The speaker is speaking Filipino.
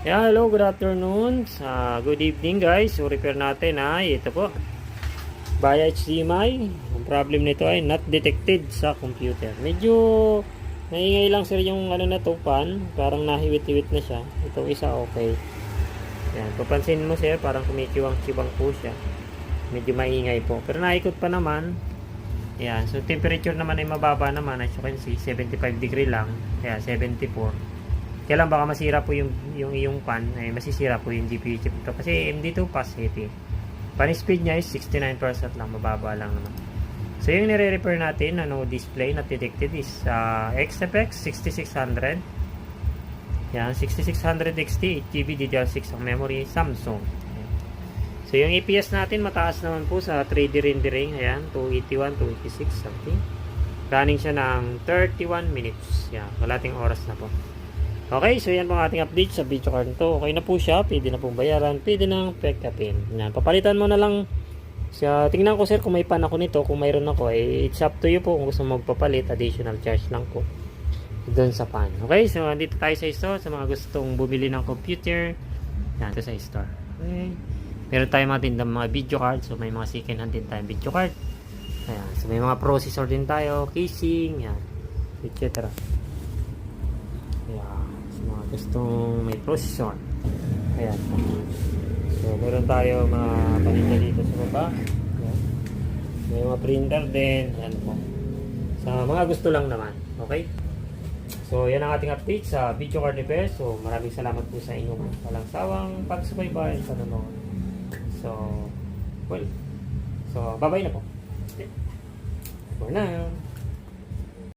Yeah, hello, good afternoon. Good evening guys. So repair natin ay ito po. Via HDMI. Ang problem nito ay not detected sa computer. Medyo naingay lang sir yung ano na to pan. Parang nahiwit-hiwit na siya. Itong isa okay. Yan, papansin mo sir, parang kumikiwang-kiwang po siya. Medyo maingay po. Pero naikot pa naman. Yan, so temperature naman ay mababa naman. As you can see, 75 degree lang. Kaya 74. Kaya lang baka masira po yung iyong pan, ay masisira po yung GPU chip ito kasi AMD2 fast heavy. Pan speed niya is 69% lang, mababa lang naman. So yung nire-repair natin na no display not detected is XFX 6600. Yan, 6600 XT, 8GB DDR6 ang memory, Samsung. Ayan. So yung EPS natin mataas naman po sa 3D rendering, ayan, 281, 286 something. Running siya ng 31 minutes. Yan, kalating oras na po. Okay, so yan po ang ating update sa video card nito. Okay na po siya, pwede na pong bayaran, pwede nang pick-upin. Yan, papalitan mo na lang siya. Tingnan ko sir kung may pan ako nito, kung mayroon ako, it's up to you po kung gusto mo magpapalit, additional charge lang po doon sa pan. Okay, so dito tayo sa store sa mga gustong bumili ng computer. Yan, ito sa store. Okay. Meron tayong mga tindang mga video card, so may mga second hand din tayong video card. Ayan, so may mga processor din tayo, casing, yan, etc. Ayan. Mga gustong may processor. Ayan. So meron tayo mga paninda dito sa baba. Ayan. May mga printer din. Ayan po. Sa mga gusto lang naman. Okay. So yan ang ating update sa video card repair. So maraming salamat po sa inyong walang sawang pagsubaybay sa nanonood. So well. So bye bye na po. Okay. For now.